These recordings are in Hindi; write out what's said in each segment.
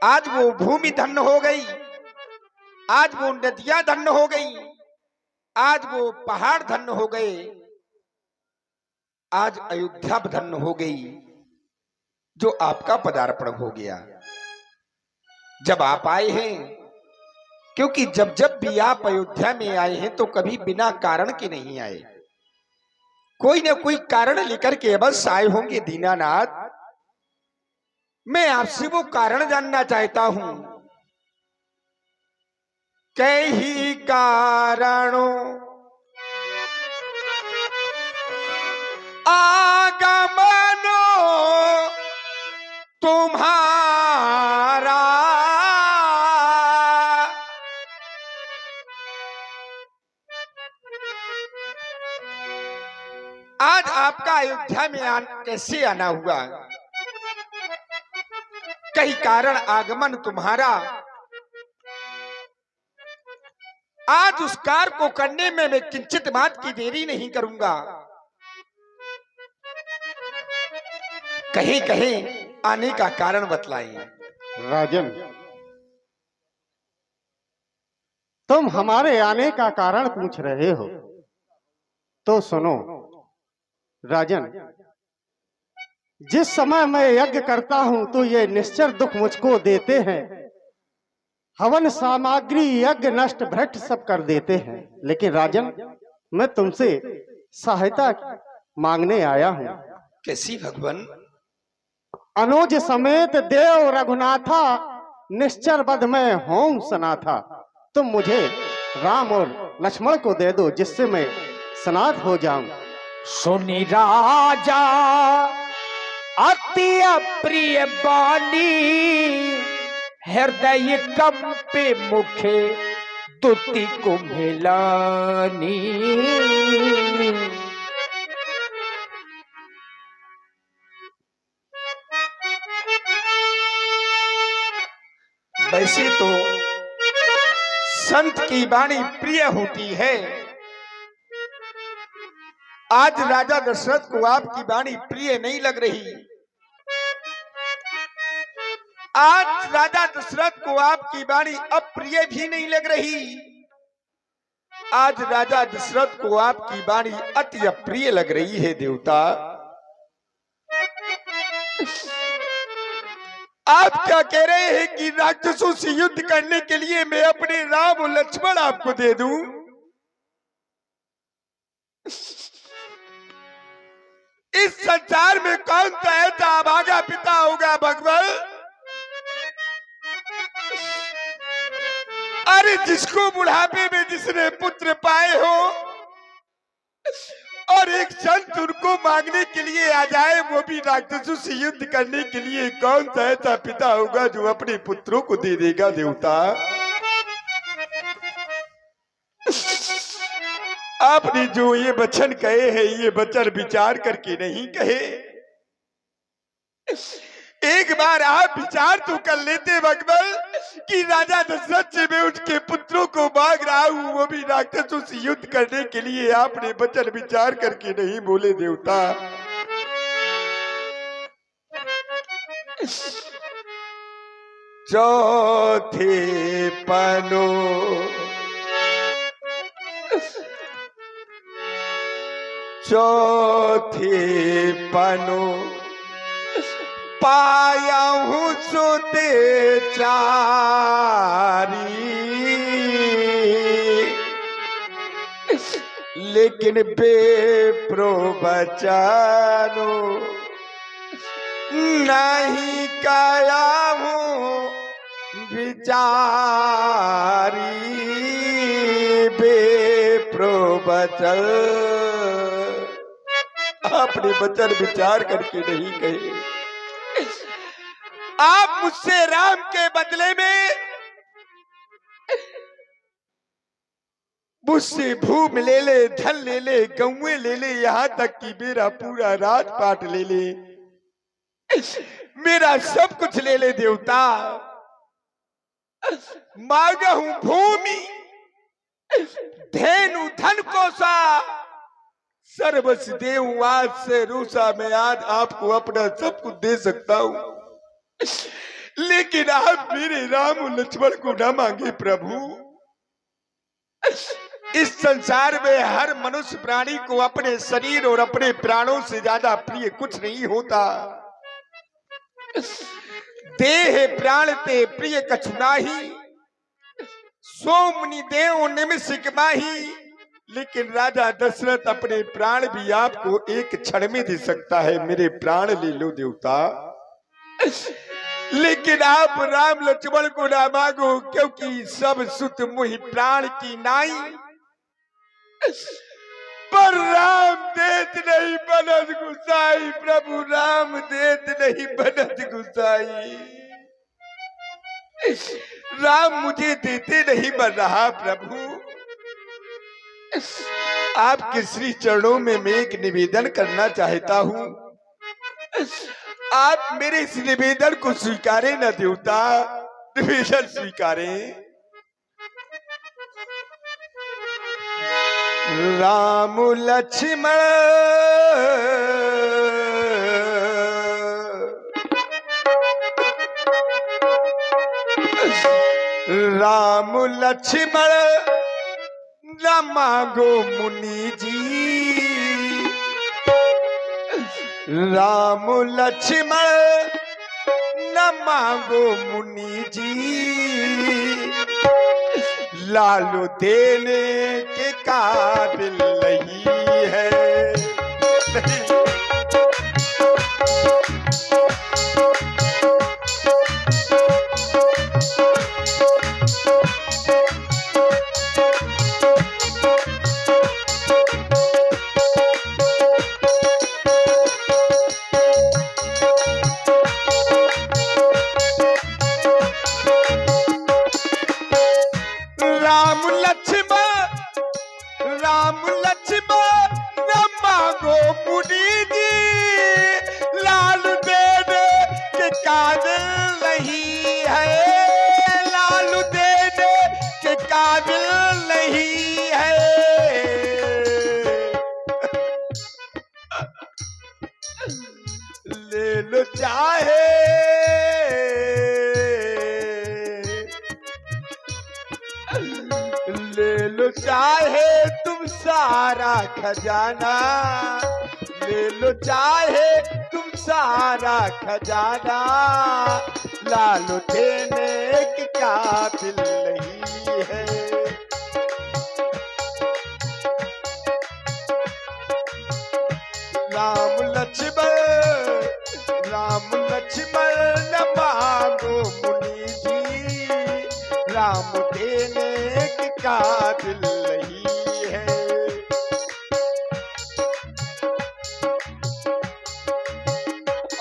आज वो भूमि धन्य हो गई, आज वो नदियां धन्य हो गई, आज वो पहाड़ धन्य हो गए, आज अयोध्या धन्य हो गई जो आपका पदार्पण हो गया जब आप आए हैं। क्योंकि जब जब भी आप अयोध्या में आए हैं तो कभी बिना कारण के नहीं आए, कोई ना कोई कारण लेकर के अवश्य आए होंगे। दीनानाथ, मैं आपसे वो कारण जानना चाहता हूं। कई कारणों आगमनो तुम्हारा, आज आपका अयोध्या में कैसे आना हुआ? कई कारण आगमन तुम्हारा। आज उस कार्य को करने में मैं किंचित मात्र की देरी नहीं करूंगा। कहीं कहीं आने का कारण बतलाइए। राजन, तुम हमारे आने का कारण पूछ रहे हो तो सुनो। राजन, जिस समय मैं यज्ञ करता हूं तो ये निश्चर दुख मुझको देते हैं। हवन सामग्री यज्ञ नष्ट भ्रष्ट सब कर देते हैं। लेकिन राजन, मैं तुमसे सहायता मांगने आया हूं। कैसी भगवान? अनुज समेत देव रघुनाथा, निश्चर वध में होम सनाथा। तुम मुझे राम और लक्ष्मण को दे दो जिससे मैं सनाथ हो जाऊं। सुनी राजा अति प्रिय बानी, हृदय कंपे मुखे दुति कुम्भलानी। वैसे तो संत की वाणी प्रिय होती है। आज राजा दशरथ को आपकी वाणी प्रिय नहीं लग रही। आज राजा दशरथ को आपकी वाणी अप्रिय भी नहीं लग रही। आज राजा दशरथ को आपकी वाणी अति अप्रिय लग रही है। देवता, आप क्या कह रहे हैं कि राक्षसों से युद्ध करने के लिए मैं अपने राम और लक्ष्मण आपको दे दूं? इस संसार में कौन सा ऐसा अभागा पिता होगा भगवान, अरे जिसको बुढ़ापे में जिसने पुत्र पाए हो और एक संत उनको मांगने के लिए आ जाए, वो भी राक्षसों से युद्ध करने के लिए, कौन सा ऐसा पिता होगा जो अपने पुत्रों को दे देगा? देवता, आपने जो ये वचन कहे हैं ये वचन विचार करके नहीं कहे। एक बार आप विचार तो कर लेते भगवान कि राजा दशरथ से मैं उसके पुत्रों को मांग रहा हूं, वो भी राक्षसों से युद्ध करने के लिए। आपने वचन विचार करके नहीं बोले। देवता, चौथे पनो चौथे पनो पाया हूं सुते चारी, लेकिन बेप्रो बचानो नहीं काया हूं विचारी। बेप्रो बचन, आपने वचन विचार करके नहीं कहे। आप मुझसे राम के बदले में मुझसे भूमि ले ले, धन ले ले, गौएं ले ले, यहां तक कि मेरा पूरा राजपाट ले ले, मेरा सब कुछ ले ले। देवता, मांगा हूं भूमि, धेनु, धन कोसा, सर्वस्व देव। आज से रूसा मैं आज आपको अपना सब कुछ दे सकता हूं, लेकिन लेकिन आप मेरे राम और लक्ष्मण को ना मांगे प्रभु। इस संसार में हर मनुष्य प्राणी को अपने शरीर और अपने प्राणों से ज्यादा प्रिय कुछ नहीं होता। देह प्राण ते प्रिय कछु नाही, सो मुनि देव निमिषिक माही। लेकिन राजा दशरथ अपने प्राण भी आपको एक क्षण में दे सकता है, मेरे प्राण ले लो देवता। लेकिन आप राम लक्ष्मण को ना मांगो, क्योंकि सब सुत मुहि प्राण की नाई। पर राम देत नहीं बनत गुसाई, प्रभु राम देत नहीं बनत गुसाई। राम मुझे देते नहीं बन रहा प्रभु। आपके श्री चरणों में मैं एक निवेदन करना चाहता हूँ, आप मेरे इस निवेदन को स्वीकारें न देवता, निवेदन स्वीकारें। राम लक्ष्मण राम लक्ष्मण न मांगो मुनि जी। राम लक्ष्मण न मांगो मुनि जी। लालू देने के काबिल नहीं है। राम लक्ष्मण न मांगो मुनि जी। लाल देने के काबिल नहीं है। लाल देने के काबिल नहीं है। ले लो चाहे ले लो चाहे तुम सारा खजाना। ले लो चाहे तुम सारा खजाना। लालू देने के काबिल नहीं है। राम लक्ष्मण न मांगो मुनि जी। राम देने के काबिल नहीं है।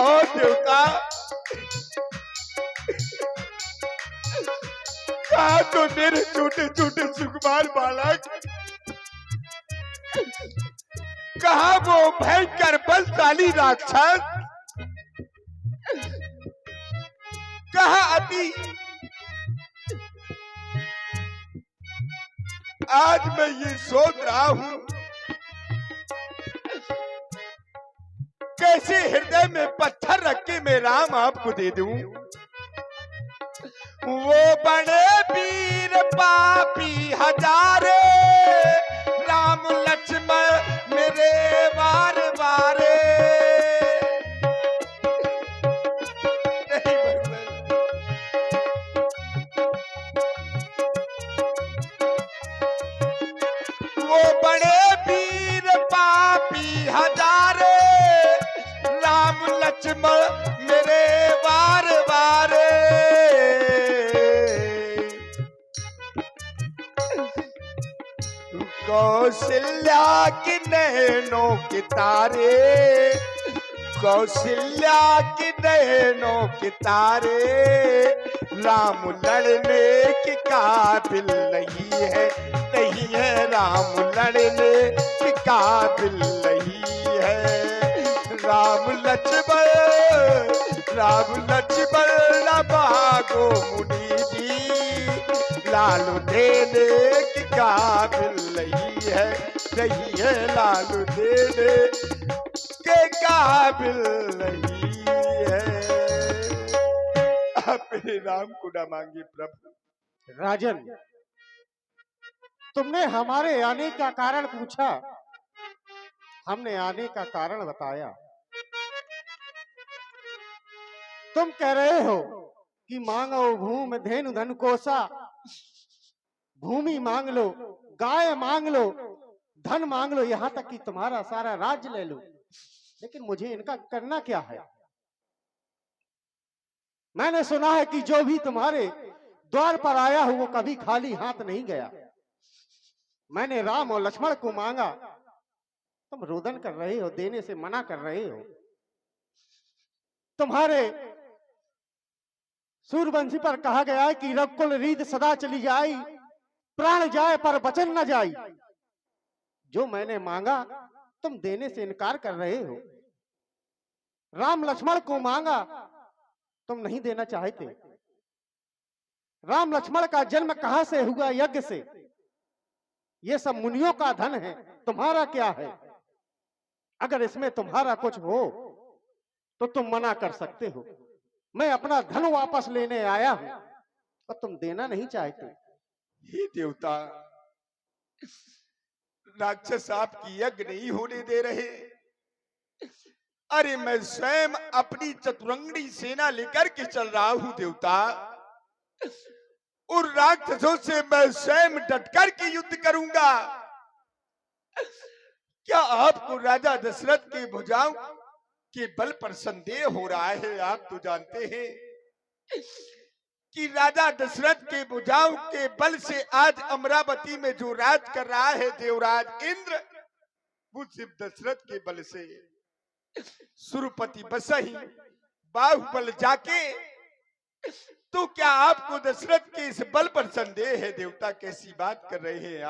और देवता कहा तो मेरे छोटे छोटे सुकुमार बालक, कहा वो भयंकर बलशाली राक्षस, कहा अति। आज मैं ये सोच रहा हूं कैसे हृदय में पत्थर रख के मैं राम आपको दे दूं। वो बड़े वीर पापी हजारे। राम लक्ष्मण मेरे वार वारे। वो बड़े वीर पापी हजारे। राम लक्ष्मण मेरे वार वारे। कौशल्या की नैनों के तारे। कौशल्या की नैनों के तारे। राम लड़ने के काबिल नहीं है, नहीं है। राम लड़ने के काबिल नहीं है। राम लक्ष्मण न मांगो मुनि जी। लालू देने के काबिल नहीं है, नहीं है। लालू देने के काबिल नहीं है। आप मेरे राम को ना मांगे प्रभु। राजन, तुमने हमारे आने का कारण पूछा, हमने आने का कारण बताया। तुम कह रहे हो कि मांगो भूमि धेनु धन कोसा, भूमि मांग लो, गाय मांग लो, धन मांग लो, यहां तक कि तुम्हारा सारा राज्य ले लो, लेकिन मुझे इनका करना क्या है? मैंने सुना है कि जो भी तुम्हारे द्वार पर आया हो वो कभी खाली हाथ नहीं गया। मैंने राम और लक्ष्मण को मांगा, तुम रोदन कर रहे हो, देने से मना कर रहे हो। तुम्हारे सूर्यवंशी पर कहा गया है कि रघुकुल रीत सदा चली जाई, प्राण जाए पर वचन न जाई। जो मैंने मांगा तुम देने से इनकार कर रहे हो। राम लक्ष्मण को मांगा, तुम नहीं देना चाहते। राम लक्ष्मण का जन्म कहां से हुआ? यज्ञ से। ये सब मुनियों का धन है, तुम्हारा क्या है? अगर इसमें तुम्हारा कुछ हो तो तुम मना कर सकते हो। मैं अपना धन वापस लेने आया हूं और तुम देना नहीं चाहते। हे देवता, राक्षस आपकी यज्ञ नहीं होने दे रहे। अरे मैं स्वयं अपनी चतुरंगड़ी सेना लेकर के चल रहा हूं देवता। और राक्षसों से मैं स्वयं डटकर के युद्ध करूंगा। क्या आपको राजा दशरथ के भुजाओं के बल पर संदेह हो रहा है? आप तो जानते हैं कि राजा दशरथ के भुजाओं के बल से आज अमरावती में जो राज कर रहा है देवराज इंद्र, वो सिर्फ दशरथ के बल से। सुरपति बसही बाहुबल जाके, तो क्या आपको दशरथ के इस बल पर संदेह है? देवता, कैसी बात कर रहे हैं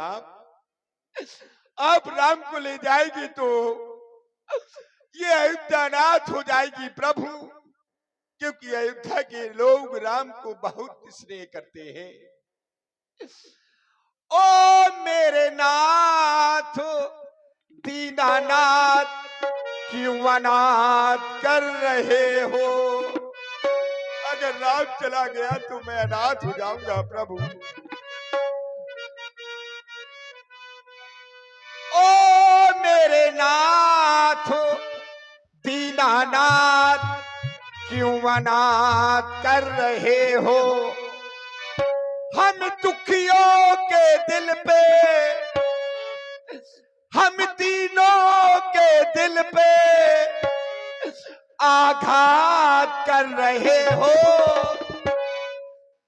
आप राम को ले जाएंगे तो ये अयोध्या नाथ हो जाएगी प्रभु, क्योंकि अयोध्या के लोग राम को बहुत स्नेह करते हैं। ओ मेरे नाथ दीनानाथ, क्यों अनाथ कर रहे हो? अगर राम चला गया तो मैं अनाथ हो जाऊंगा प्रभु। ओ मेरे नाथ दीनानाथ, क्यों अनाथ कर रहे हो? हम दुखियों के दिल पे, हम तीनों के दिल पे आघात कर रहे हो।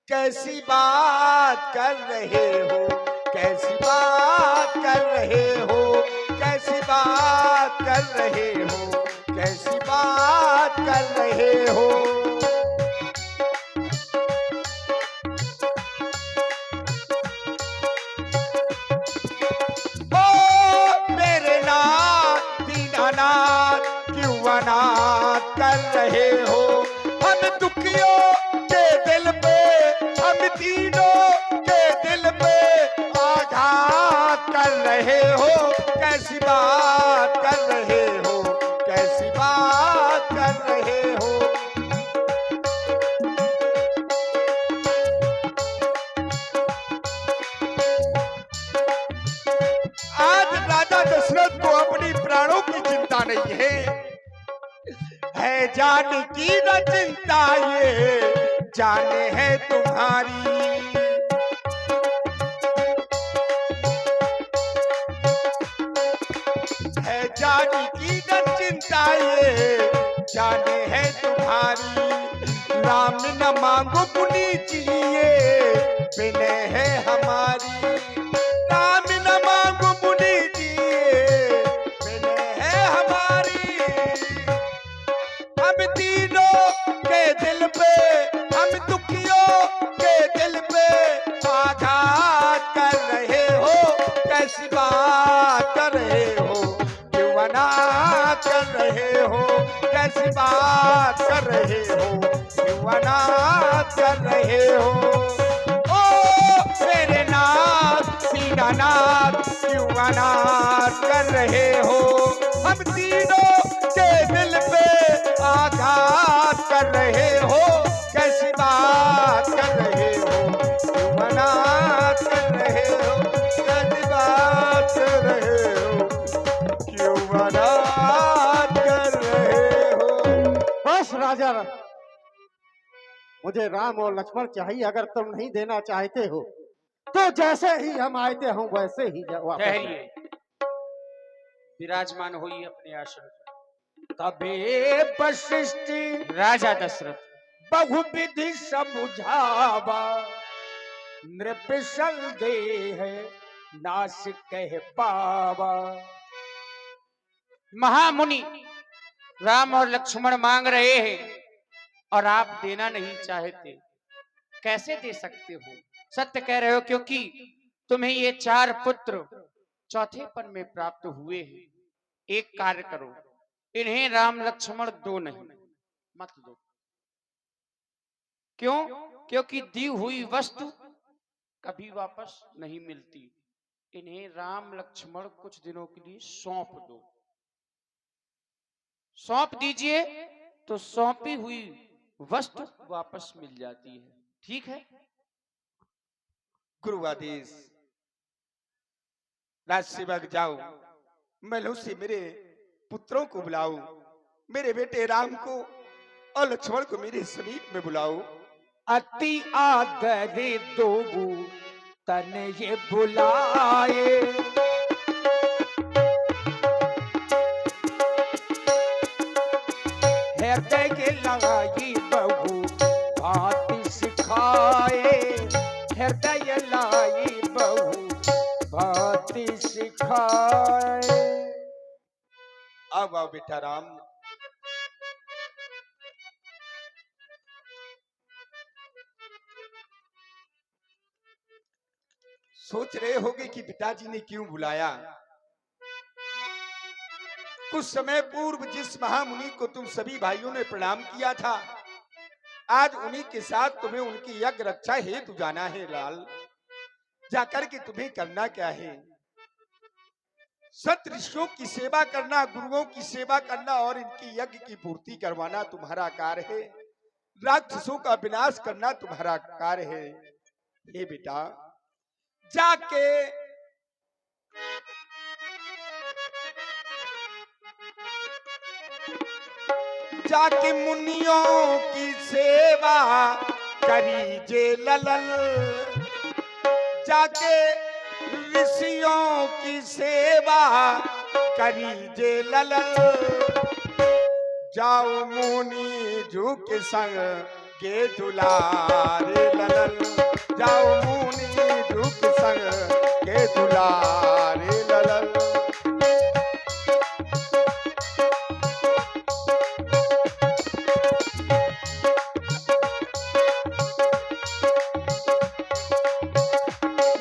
कैसी बात कर रहे हो? कैसी बात कर रहे हो? कैसी बात कर रहे हो? कैसी बात कर रहे हो? ओ मेरे नाथ दीनानाथ, क्यों अनाथ कर रहे हो? हम दुखियों के दिल पे, हम तीनों के दिल पे आघात कर रहे हो। कैसी बात कर रहे हो? कैसी बात कर रहे हो? आज राजा दशरथ को अपनी प्राणों की चिंता नहीं है जान की न चिंता, ये जाने है तुम्हारी। है जान की न चिंता, ये जाने है तुम्हारी। राम न मांगो पुनी चाहिए, बिने है हमारी। राम न मांगो पुनी चाहिए, बिने है हमारी। हम तीनों के दिल पे, हम दुखियों के दिल पे आघात कर रहे हो। कैसी बात कर रहे हो? क्यों अनाथ कर रहे हो? कैसी बात कर रहे हो? क्यों अनाथ कर रहे हो? ओ मेरे नाथ दीनानाथ, क्यों अनाथ कर रहे हो? हम तीनों के दिल पे आघात कर रहे हो। कैसी बात मुझे राम और लक्ष्मण चाहिए। अगर तुम नहीं देना चाहते हो तो जैसे ही हम आए थे हम वैसे ही वापस ठहरिए, विराजमान होइए अपने आसन पर। तबे वशिष्ठ राजा दशरथ, बहुविधि समझावा, नृपिशल देह नास कह पावा। महामुनि राम और लक्ष्मण मांग रहे हैं और आप देना नहीं चाहते, कैसे दे सकते हो? सत्य कह रहे हो, क्योंकि तुम्हें ये 4 पुत्र चौथेपन में प्राप्त हुए हैं। एक कार्य करो, इन्हें राम लक्ष्मण दो नहीं, मत दो। क्यों? क्योंकि दी हुई वस्तु कभी वापस नहीं मिलती। इन्हें राम लक्ष्मण कुछ दिनों के लिए सौंप दो। सौंप दीजिए तो सौंपी हुई वस्तु वापस मिल जाती है। ठीक है? गुरु आदेश। राजसेवक जाओ, महलों से मेरे पुत्रों को बुलाओ, मेरे बेटे राम को और लक्ष्मण को मेरे समीप में बुलाओ। अति आदर दो तन ये बुलाए, हृदय के लाई बहु बात सिखाए, हृदय लाई बहु बात सिखाए। आओ बेटा राम। सोच रहे होगे कि पिताजी ने क्यों बुलाया। कुछ समय पूर्व जिस महामुनि को तुम सभी भाइयों ने प्रणाम किया था, आज उन्हीं के साथ तुम्हें उनकी यज्ञ रक्षा हेतु जाना है लाल। जाकर के तुम्हें करना क्या है? सत ऋषियों की सेवा करना, गुरुओं की सेवा करना और इनकी यज्ञ की पूर्ति करवाना तुम्हारा कार्य है। राक्षसों का विनाश करना तुम्हारा कार्य है। हे बेटा, जाके जाके मुनियों की सेवा करीजे ललल, जाके ऋषियों की सेवा करीजे ललल। जाओ मुनि झुक संग के दुलारे ललल, जाओ मुनि झुक संग के दुलारे ललल।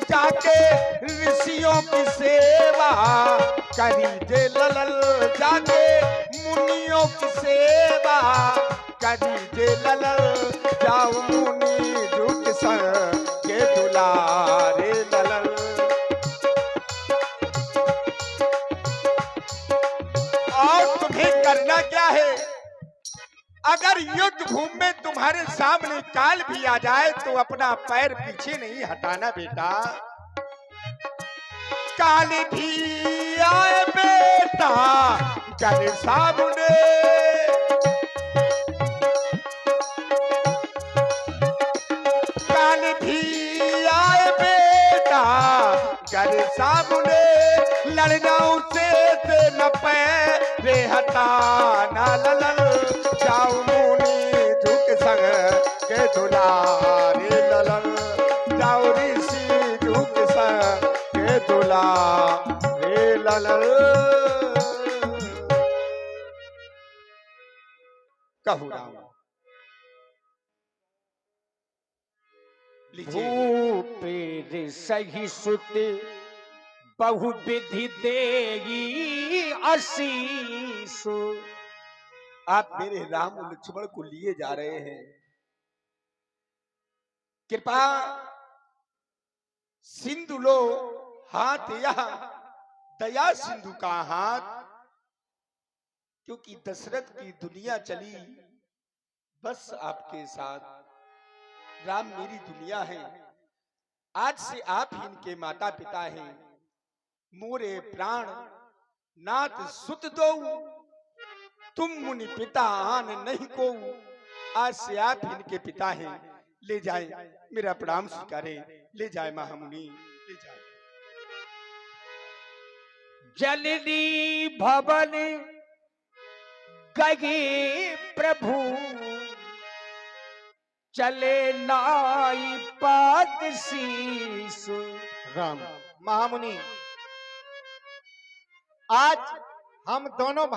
जाके ऋषियों की सेवा करीजे ललल, जाके मुनियों की सेवा करीजे ललल। जाओ मुनि झुक संग के दुलारे ललल। और तुम्हें करना क्या है? अगर युद्ध भूमि में तुम्हारे सामने काल भी आ जाए तो अपना पैर पीछे नहीं हटाना बेटा। काल भी आए बेटा कर सामने, काल भी आए बेटा कर सामने। लड़ना उसे से न पैरे हटाना ललल। जाओ मुनि झुक संग के दुलारे ललल, जाओ ऋषि झुक संग के दुलारे ललल। कहू राम। भूपेर सही सुत बहुविधि देगी आशीष। आप मेरे राम और लक्ष्मण को लिए जा रहे हैं, कृपा सिंधु लो हाथ यहाँ, दया सिंधु का हाथ। क्योंकि दशरथ की दुनिया चली बस आपके साथ। राम मेरी दुनिया है, आज से आप ही इनके माता पिता हैं। मोरे प्राण नाथ सुत दो, तुम मुनि पिता आन नहीं को। आज से आप इनके पिता हैं, ले जाए, मेरा प्रणाम स्वीकारे, ले जाए महामुनि, ले जाए। जलनी भवन गए प्रभु, चले नाई पात शीस। राम महामुनि, आज हम दोनों भाई